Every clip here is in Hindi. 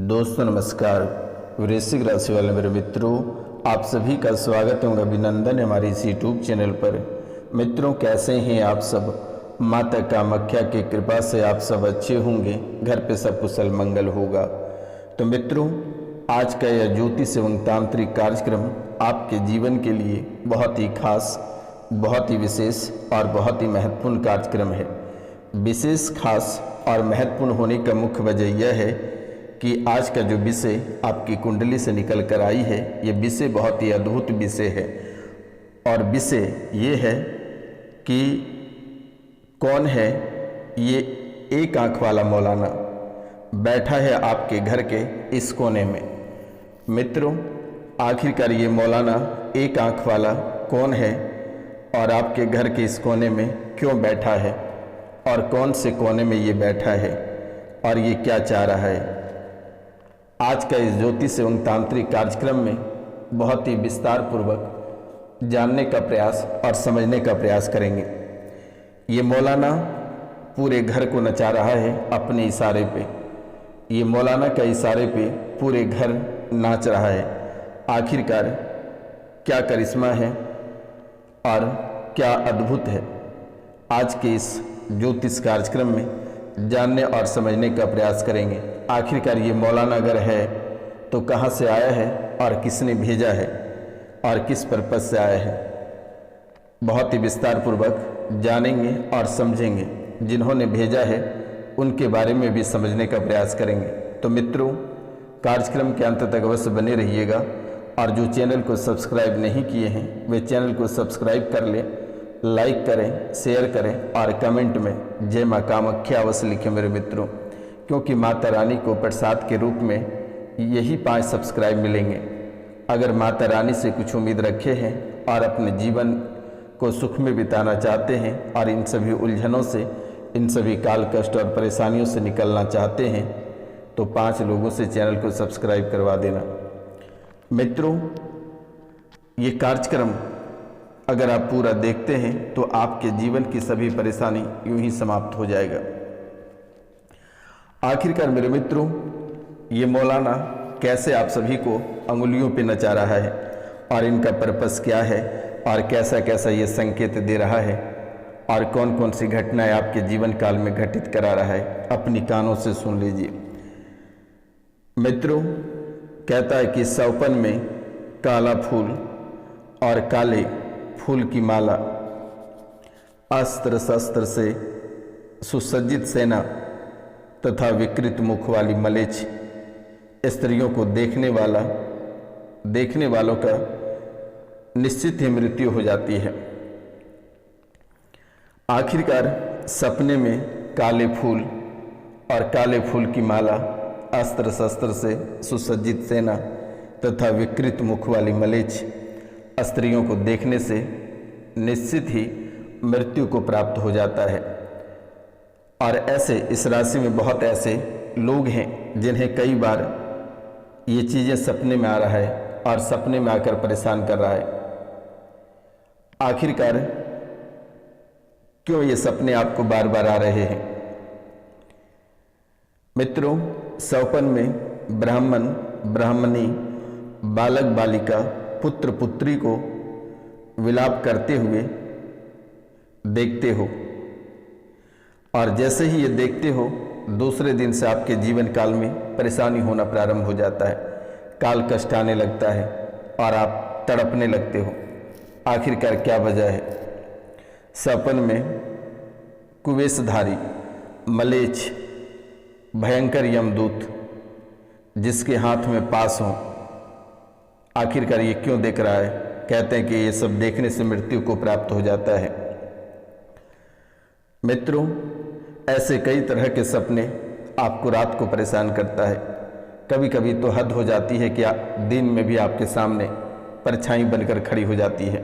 दोस्तों नमस्कार। वृश्चिक राशि वाले मेरे मित्रों, आप सभी का स्वागत एवं अभिनंदन है हमारे इस यूट्यूब चैनल पर। मित्रों, कैसे हैं आप सब? माता कामाख्या की कृपा से आप सब अच्छे होंगे, घर पे सब कुशल मंगल होगा। तो मित्रों, आज का यह ज्योतिष एवं तांत्रिक कार्यक्रम आपके जीवन के लिए बहुत ही खास, बहुत ही विशेष और बहुत ही महत्वपूर्ण कार्यक्रम है। विशेष, खास और महत्वपूर्ण होने का मुख्य वजह यह है कि आज का जो विषय आपकी कुंडली से निकल कर आई है, ये विषय बहुत ही अद्भुत विषय है। और विषय ये है कि कौन है ये एक आंख वाला मौलाना बैठा है आपके घर के इस कोने में। मित्रों, आखिरकार ये मौलाना एक आंख वाला कौन है और आपके घर के इस कोने में क्यों बैठा है और कौन से कोने में ये बैठा है और ये क्या चाह रहा है, आज का इस ज्योतिष एवं तांत्रिक कार्यक्रम में बहुत ही विस्तार पूर्वक जानने का प्रयास और समझने का प्रयास करेंगे। ये मौलाना पूरे घर को नचा रहा है अपने इशारे पे। ये मौलाना का इशारे पे पूरे घर नाच रहा है। आखिरकार क्या करिश्मा है और क्या अद्भुत है, आज के इस ज्योतिष कार्यक्रम में जानने और समझने का प्रयास करेंगे। आखिरकार ये मौलाना अगर है तो कहाँ से आया है और किसने भेजा है और किस पर्पस से आया है, बहुत ही विस्तार पूर्वक जानेंगे और समझेंगे। जिन्होंने भेजा है उनके बारे में भी समझने का प्रयास करेंगे। तो मित्रों, कार्यक्रम के अंत तक अवश्य बने रहिएगा और जो चैनल को सब्सक्राइब नहीं किए हैं वे चैनल को सब्सक्राइब कर लें, लाइक करें, शेयर करें और कमेंट में जय माँ कामाख्या अवश्य लिखें मेरे मित्रों, क्योंकि माता रानी को प्रसाद के रूप में यही 5 सब्सक्राइब मिलेंगे। अगर माता रानी से कुछ उम्मीद रखे हैं और अपने जीवन को सुख में बिताना चाहते हैं और इन सभी उलझनों से, इन सभी काल कष्ट और परेशानियों से निकलना चाहते हैं तो 5 लोगों से चैनल को सब्सक्राइब करवा देना। मित्रों, ये कार्यक्रम अगर आप पूरा देखते हैं तो आपके जीवन की सभी परेशानी यूं ही समाप्त हो जाएगा। आखिरकार मेरे मित्रों, ये मौलाना कैसे आप सभी को अंगुलियों पे नचा रहा है और इनका पर्पस क्या है और कैसा कैसा ये संकेत दे रहा है और कौन कौन सी घटनाएं आपके जीवन काल में घटित करा रहा है, अपनी कानों से सुन लीजिए। मित्रों, कहता है कि सौपन में काला फूल और काले फूल की माला, अस्त्र शस्त्र से सुसज्जित सेना तथा विकृत मुख वाली मलेच्छ स्त्रियों को देखने वालों का निश्चित ही मृत्यु हो जाती है। आखिरकार सपने में काले फूल और काले फूल की माला, अस्त्र शस्त्र से सुसज्जित सेना तथा विकृत मुख वाली मलेच्छ स्त्रियों को देखने से निश्चित ही मृत्यु को प्राप्त हो जाता है। और ऐसे इस राशि में बहुत ऐसे लोग हैं जिन्हें कई बार ये चीज़ें सपने में आ रहा है और सपने में आकर परेशान कर रहा है। आखिरकार क्यों ये सपने आपको बार बार आ रहे हैं? मित्रों, सौपन में ब्राह्मण ब्राह्मणी, बालक बालिका, पुत्र पुत्री को विलाप करते हुए देखते हो और जैसे ही ये देखते हो दूसरे दिन से आपके जीवन काल में परेशानी होना प्रारंभ हो जाता है, काल कष्ट आने लगता है और आप तड़पने लगते हो। आखिरकार क्या वजह है? सपन में कुवेशधारी मलेच्छ भयंकर यमदूत जिसके हाथ में पास हो, आखिरकार ये क्यों देख रहा है? कहते हैं कि ये सब देखने से मृत्यु को प्राप्त हो जाता है। मित्रों, ऐसे कई तरह के सपने आपको रात को परेशान करता है। कभी कभी तो हद हो जाती है कि दिन में भी आपके सामने परछाई बनकर खड़ी हो जाती है।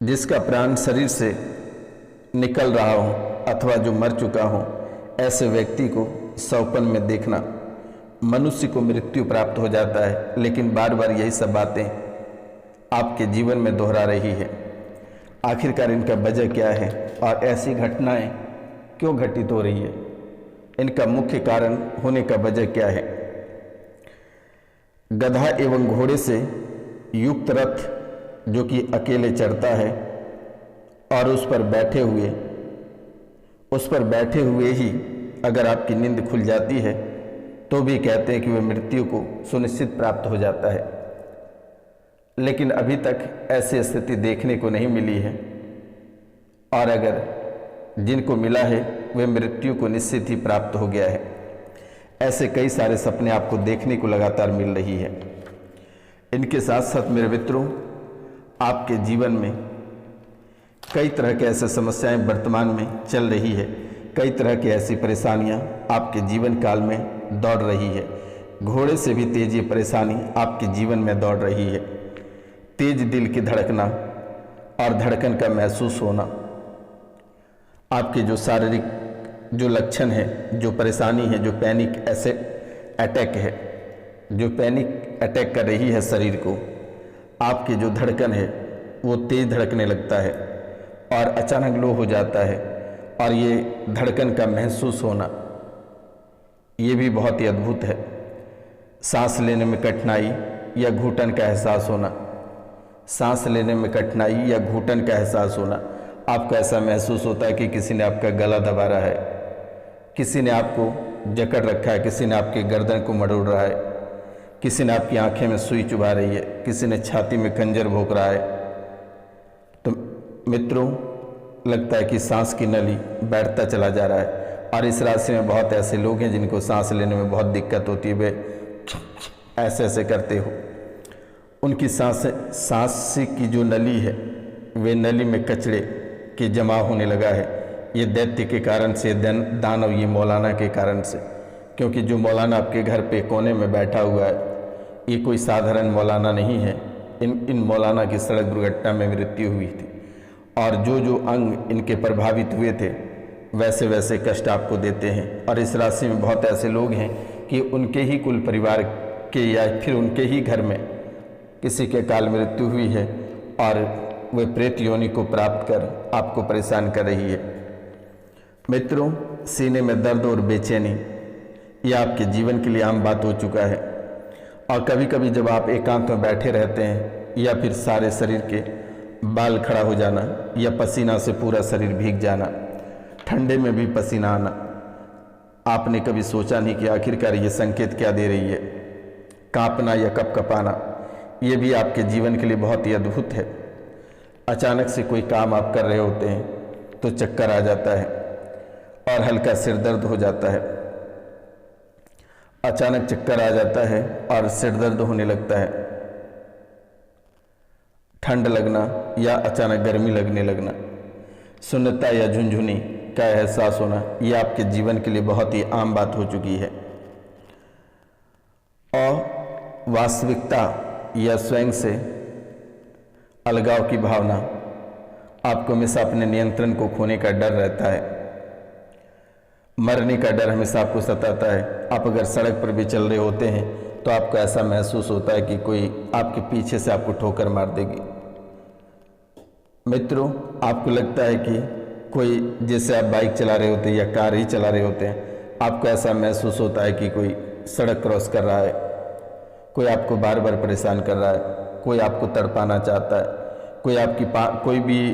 जिसका प्राण शरीर से निकल रहा हो अथवा जो मर चुका हो, ऐसे व्यक्ति को सौपन में देखना, मनुष्य को मृत्यु प्राप्त हो जाता है। लेकिन बार बार यही सब बातें आपके जीवन में दोहरा रही है। आखिरकार इनका वजह क्या है और ऐसी घटनाएं क्यों घटित हो रही है? इनका मुख्य कारण होने का वजह क्या है? गधा एवं घोड़े से युक्त रथ जो कि अकेले चढ़ता है और उस पर बैठे हुए ही अगर आपकी नींद खुल जाती है तो भी कहते हैं कि वह मृत्यु को सुनिश्चित प्राप्त हो जाता है। लेकिन अभी तक ऐसी स्थिति देखने को नहीं मिली है, और अगर जिनको मिला है वे मृत्यु को निश्चित ही प्राप्त हो गया है। ऐसे कई सारे सपने आपको देखने को लगातार मिल रही है। इनके साथ साथ मेरे मित्रों, आपके जीवन में कई तरह के ऐसे समस्याएं वर्तमान में चल रही है, कई तरह की ऐसी परेशानियां आपके जीवन काल में दौड़ रही है। घोड़े से भी तेज ये परेशानी आपके जीवन में दौड़ रही है। तेज दिल की धड़कना और धड़कन का महसूस होना, आपके जो शारीरिक जो लक्षण है, जो परेशानी है, जो पैनिक अटैक है, जो पैनिक अटैक कर रही है शरीर को, आपकी जो धड़कन है वो तेज धड़कने लगता है और अचानक लो हो जाता है, और ये धड़कन का महसूस होना ये भी बहुत ही अद्भुत है। सांस लेने में कठिनाई या घुटन का एहसास होना, सांस लेने में कठिनाई या घुटन का एहसास होना, आपको ऐसा महसूस होता है कि किसी ने आपका गला दबा रहा है, किसी ने आपको जकड़ रखा है, किसी ने आपके गर्दन को मरोड़ रहा है, किसी ने आपकी आंखें में सुई चुभा रही है, किसी ने छाती में खंजर भोंक रहा है। तो मित्रों, लगता है कि सांस की नली बैठता चला जा रहा है। और इस राशि में बहुत ऐसे लोग हैं जिनको सांस लेने में बहुत दिक्कत होती है, वे ऐसे ऐसे करते हो, उनकी सांस की जो नली है वे नली में कचड़े के जमा होने लगा है। ये दैत्य के कारण से, दानव, ये मौलाना के कारण से, क्योंकि जो मौलाना आपके घर पे कोने में बैठा हुआ है ये कोई साधारण मौलाना नहीं है। इन मौलाना की सड़क दुर्घटना में मृत्यु हुई थी, और जो जो अंग इनके प्रभावित हुए थे वैसे वैसे कष्ट आपको देते हैं। और इस राशि में बहुत ऐसे लोग हैं कि उनके ही कुल परिवार के या फिर उनके ही घर में किसी के काल मृत्यु हुई है और वे प्रेत योनि को प्राप्त कर आपको परेशान कर रही है। मित्रों, सीने में दर्द और बेचैनी यह आपके जीवन के लिए आम बात हो चुका है। और कभी कभी जब आप एकांत में बैठे रहते हैं या फिर सारे शरीर के बाल खड़ा हो जाना या पसीना से पूरा शरीर भीग जाना, ठंडे में भी पसीना आना, आपने कभी सोचा नहीं कि आखिरकार ये संकेत क्या दे रही है? कांपना या कपकपाना, ये भी आपके जीवन के लिए बहुत ही अद्भुत है। अचानक से कोई काम आप कर रहे होते हैं तो चक्कर आ जाता है और हल्का सिर दर्द हो जाता है। अचानक चक्कर आ जाता है और सिर दर्द होने लगता है। ठंड लगना या अचानक गर्मी लगने लगना, सुन्नता या झुनझुनी का एहसास होना, यह आपके जीवन के लिए बहुत ही आम बात हो चुकी है। और वास्तविकता या स्वयं से अलगाव की भावना, आपको हमेशा अपने नियंत्रण को खोने का डर रहता है। मरने का डर हमेशा आपको सताता है। आप अगर सड़क पर भी चल रहे होते हैं तो आपको ऐसा महसूस होता है कि कोई आपके पीछे से आपको ठोकर मार देगी। मित्रों, आपको लगता है कि कोई, जैसे आप बाइक चला रहे होते हैं या कार ही चला रहे होते हैं, आपको ऐसा महसूस होता है कि कोई सड़क क्रॉस कर रहा है, कोई आपको बार बार परेशान कर रहा है, कोई आपको तड़पाना चाहता है, कोई भी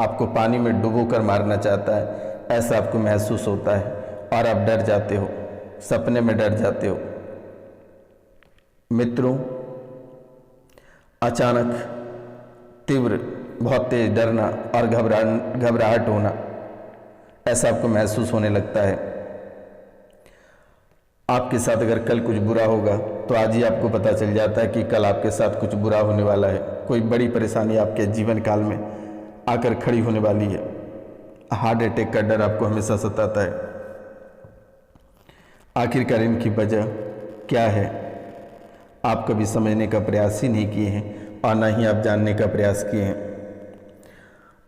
आपको पानी में डुबो कर मारना चाहता है। ऐसा आपको महसूस होता है और आप डर जाते हो, सपने में डर जाते हो। मित्रों, अचानक तीव्र, बहुत तेज डरना और घबराहट होना, ऐसा आपको महसूस होने लगता है। आपके साथ अगर कल कुछ बुरा होगा तो आज ही आपको पता चल जाता है कि कल आपके साथ कुछ बुरा होने वाला है। कोई बड़ी परेशानी आपके जीवन काल में आकर खड़ी होने वाली है। हार्ट अटैक का डर आपको हमेशा सताता है। आखिरकार इनकी वजह क्या है, आप कभी समझने का प्रयास ही नहीं किए हैं और ना ही आप जानने का प्रयास किए हैं।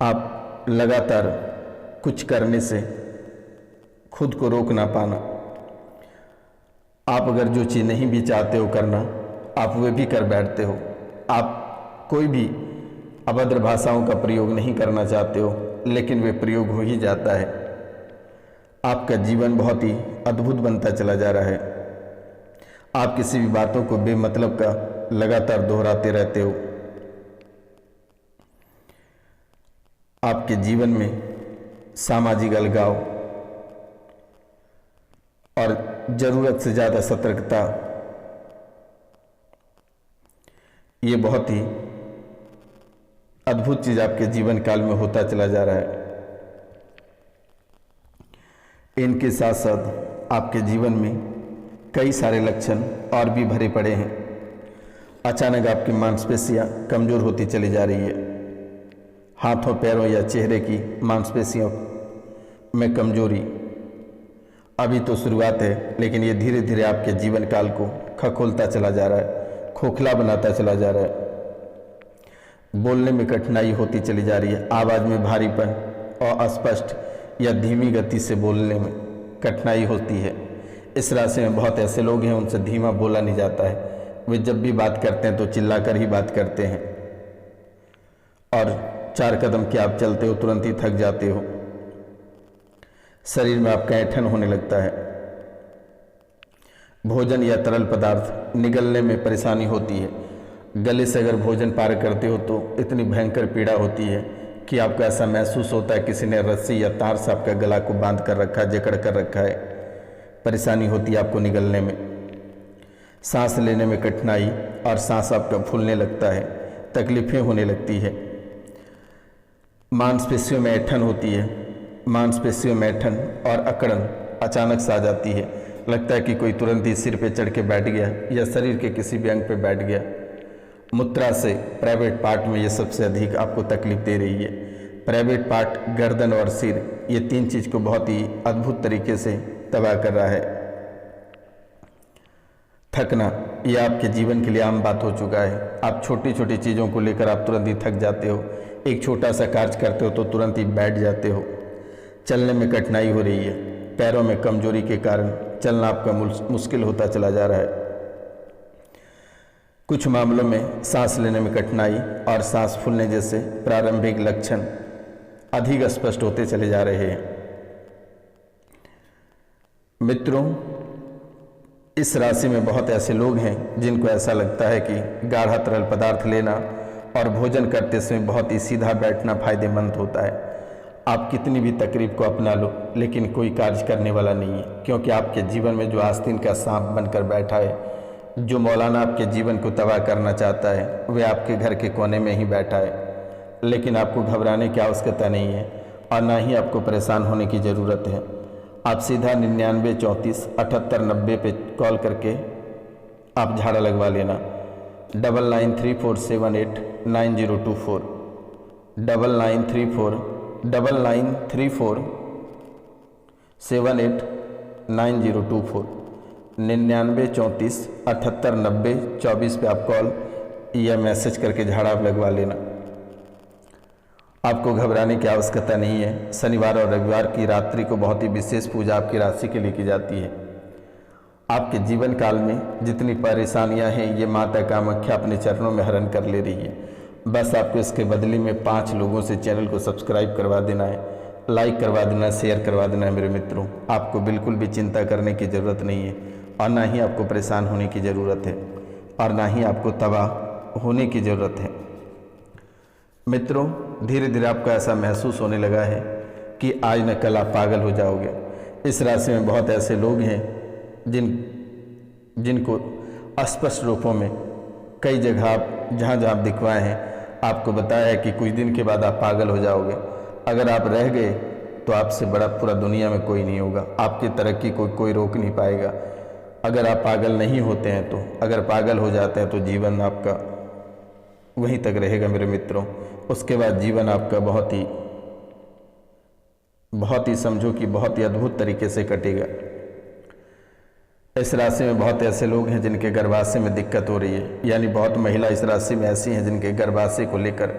आप लगातार कुछ करने से खुद को रोक ना पाना, आप अगर जो चीज़ नहीं भी चाहते हो करना, आप वे भी कर बैठते हो। आप कोई भी अभद्र भाषाओं का प्रयोग नहीं करना चाहते हो, लेकिन वे प्रयोग हो ही जाता है। आपका जीवन बहुत ही अद्भुत बनता चला जा रहा है। आप किसी भी बातों को बेमतलब का लगातार दोहराते रहते हो। आपके जीवन में सामाजिक अलगाव और जरूरत से ज़्यादा सतर्कता, ये बहुत ही अद्भुत चीज़ आपके जीवन काल में होता चला जा रहा है। इनके साथ साथ आपके जीवन में कई सारे लक्षण और भी भरे पड़े हैं। अचानक आपकी मांसपेशियां कमज़ोर होती चली जा रही है। हाथों, पैरों या चेहरे की मांसपेशियों में कमजोरी अभी तो शुरुआत है, लेकिन ये धीरे धीरे आपके जीवन काल को खखोलता चला जा रहा है, खोखला बनाता चला जा रहा है। बोलने में कठिनाई होती चली जा रही है। आवाज़ में भारीपन और अस्पष्ट या धीमी गति से बोलने में कठिनाई होती है। इस राशि में बहुत ऐसे लोग हैं, उनसे धीमा बोला नहीं जाता है। वे जब भी बात करते हैं तो चिल्लाकर ही बात करते हैं और 4 कदम के आप चलते हो तुरंत ही थक जाते हो। शरीर में आपका ऐंठन होने लगता है। भोजन या तरल पदार्थ निगलने में परेशानी होती है। गले से अगर भोजन पार करते हो तो इतनी भयंकर पीड़ा होती है कि आपको ऐसा महसूस होता है किसी ने रस्सी या तार से आपका गला को बांध कर रखा है, जकड़ कर रखा है। परेशानी होती है आपको निगलने में, सांस लेने में कठिनाई और सांस आपका फूलने लगता है, तकलीफें होने लगती है। मांसपेशियों में ऐंठन होती है। मांसपेशियों में ऐंठन और अकड़न अचानक से आ जाती है। लगता है कि कोई तुरंत ही सिर पे चढ़ के बैठ गया या शरीर के किसी भी अंग पे बैठ गया। मूत्रा से प्राइवेट पार्ट में ये सबसे अधिक आपको तकलीफ दे रही है। प्राइवेट पार्ट, गर्दन और सिर, ये 3 चीज़ को बहुत ही अद्भुत तरीके से तबाह कर रहा है। थकना, यह आपके जीवन के लिए आम बात हो चुका है। आप छोटी छोटी चीज़ों को लेकर आप तुरंत ही थक जाते हो। एक छोटा सा कार्य करते हो तो तुरंत ही बैठ जाते हो। चलने में कठिनाई हो रही है। पैरों में कमजोरी के कारण चलना आपका मुश्किल होता चला जा रहा है। कुछ मामलों में सांस लेने में कठिनाई और सांस फूलने जैसे प्रारंभिक लक्षण अधिक स्पष्ट होते चले जा रहे हैं। मित्रों, इस राशि में बहुत ऐसे लोग हैं जिनको ऐसा लगता है कि गाढ़ा तरल पदार्थ लेना और भोजन करते समय बहुत ही सीधा बैठना फायदेमंद होता है। आप कितनी भी तकरीब को अपना लो, लेकिन कोई कार्य करने वाला नहीं है, क्योंकि आपके जीवन में जो आस्तीन का सांप बनकर बैठा है, जो मौलाना आपके जीवन को तबाह करना चाहता है, वह आपके घर के कोने में ही बैठा है। लेकिन आपको घबराने की आवश्यकता नहीं है और ना ही आपको परेशान होने की ज़रूरत है। आप सीधा 99 34 78 90 पे कॉल करके आप झाड़ा लगवा लेना। 993478 9024 9934 9934 78 9024 99 34 78 90 24 पे आप कॉल या मैसेज करके झाड़ा लगवा लेना। आपको घबराने की आवश्यकता नहीं है। शनिवार और रविवार की रात्रि को बहुत ही विशेष पूजा आपकी राशि के लिए की जाती है। आपके जीवन काल में जितनी परेशानियां हैं, ये माता कामाख्या अपने चरणों में हरण कर ले रही है। बस आपको इसके बदले में 5 लोगों से चैनल को सब्सक्राइब करवा देना है, लाइक करवा देना है, शेयर करवा देना है। मेरे मित्रों, आपको बिल्कुल भी चिंता करने की ज़रूरत नहीं है और ना ही आपको परेशान होने की ज़रूरत है और ना ही आपको तबाह होने की ज़रूरत है। मित्रों, धीरे धीरे आपको ऐसा महसूस होने लगा है कि आज न कल आप पागल हो जाओगे। इस राशि में बहुत ऐसे लोग हैं जिनको स्पष्ट रूपों में कई जगह आप जहाँ आप दिखवाए हैं, आपको बताया है कि कुछ दिन के बाद आप पागल हो जाओगे। अगर आप रह गए तो आपसे बड़ा पूरा दुनिया में कोई नहीं होगा। आपकी तरक्की को कोई रोक नहीं पाएगा। अगर आप पागल नहीं होते हैं तो, अगर पागल हो जाते हैं तो जीवन आपका वहीं तक रहेगा मेरे मित्रों। उसके बाद जीवन आपका बहुत ही समझो कि बहुत ही अद्भुत तरीके से कटेगा। इस राशि में बहुत ऐसे लोग हैं जिनके गर्भाशय में दिक्कत हो रही है, यानी बहुत महिला इस राशि में ऐसी हैं जिनके गर्भाशय को लेकर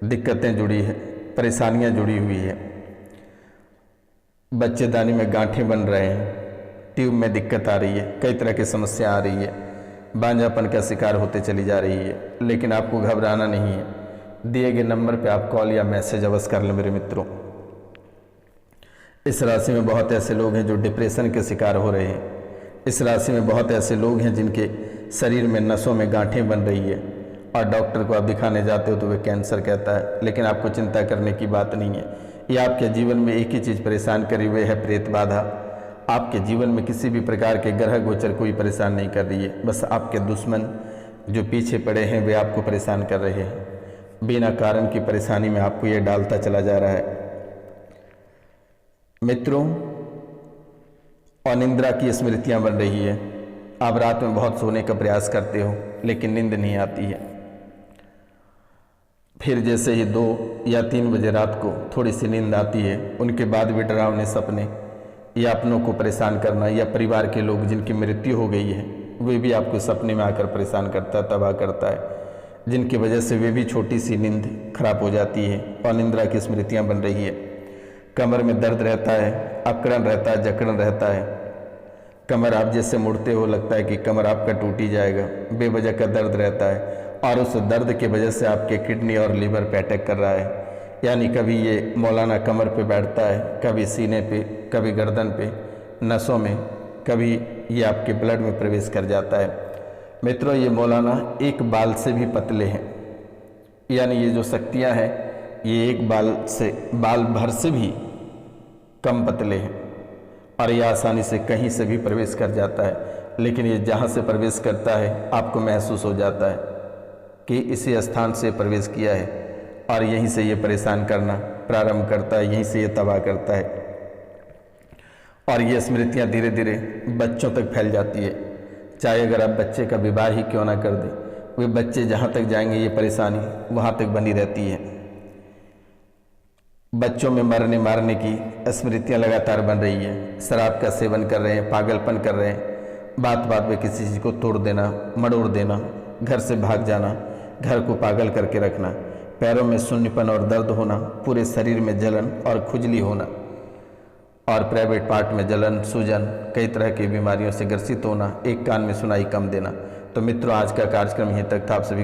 दिक्कतें जुड़ी है, परेशानियां जुड़ी हुई है। बच्चेदानी में गांठें बन रहे हैं, ट्यूब में दिक्कत आ रही है, कई तरह की समस्या आ रही है, बांझापन का शिकार होते चली जा रही है। लेकिन आपको घबराना नहीं है। दिए गए नंबर पे आप कॉल या मैसेज अवश्य कर लें मेरे मित्रों। इस राशि में बहुत ऐसे लोग हैं जो डिप्रेशन के शिकार हो रहे हैं। इस राशि में बहुत ऐसे लोग हैं जिनके शरीर में नसों में गांठें बन रही है और डॉक्टर को आप दिखाने जाते हो तो वे कैंसर कहता है, लेकिन आपको चिंता करने की बात नहीं है। ये आपके जीवन में एक ही चीज़ परेशान करी हुई है, प्रेत बाधा। आपके जीवन में किसी भी प्रकार के ग्रह गोचर कोई परेशान नहीं कर रही है, बस आपके दुश्मन जो पीछे पड़े हैं वे आपको परेशान कर रहे हैं। बिना कारण की परेशानी में आपको ये डालता चला जा रहा है। मित्रों, अनिद्रा की स्मृतियां बन रही है। आप रात में बहुत सोने का प्रयास करते हो लेकिन नींद नहीं आती है। फिर जैसे ही 2 या 3 बजे रात को थोड़ी सी नींद आती है, उनके बाद भी डरावने सपने या अपनों को परेशान करना या परिवार के लोग जिनकी मृत्यु हो गई है वे भी आपको सपने में आकर परेशान करता है, तबाह करता है, जिनकी वजह से वे भी छोटी सी नींद खराब हो जाती है और निंद्रा की स्मृतियां बन रही है। कमर में दर्द रहता है, अकड़न रहता है, जकड़न रहता है। कमर आप जैसे मुड़ते हो लगता है कि कमर आपका टूट ही जाएगा। बेवजह का दर्द रहता है और उस दर्द की वजह से आपके किडनी और लीवर पे अटैक कर रहा है। यानी कभी ये मौलाना कमर पे बैठता है, कभी सीने पे, कभी गर्दन पे, नसों में, कभी ये आपके ब्लड में प्रवेश कर जाता है। मित्रों, ये मौलाना एक बाल से भी पतले हैं, यानी ये जो शक्तियाँ हैं ये एक बाल भर से भी कम पतले हैं और ये आसानी से कहीं से भी प्रवेश कर जाता है। लेकिन ये जहाँ से प्रवेश करता है आपको महसूस हो जाता है कि इसी स्थान से प्रवेश किया है और यहीं से ये परेशान करना प्रारंभ करता है, यहीं से ये तबाह करता है। और ये स्मृतियाँ धीरे धीरे बच्चों तक फैल जाती है। चाहे अगर आप बच्चे का विवाह ही क्यों ना कर दें, वे बच्चे जहाँ तक जाएंगे ये परेशानी वहाँ तक बनी रहती है। बच्चों में मरने मारने की स्मृतियाँ लगातार बन रही है। शराब का सेवन कर रहे हैं, पागलपन कर रहे हैं, बात बात में किसी चीज़ को तोड़ देना, मड़ोड़ देना, घर से भाग जाना, घर को पागल करके रखना, पैरों में शून्यपन और दर्द होना, पूरे शरीर में जलन और खुजली होना और प्राइवेट पार्ट में जलन, सूजन, कई तरह की बीमारियों से ग्रसित होना, एक कान में सुनाई कम देना। तो मित्रों, आज का कार्यक्रम यहीं तक था। आप सभी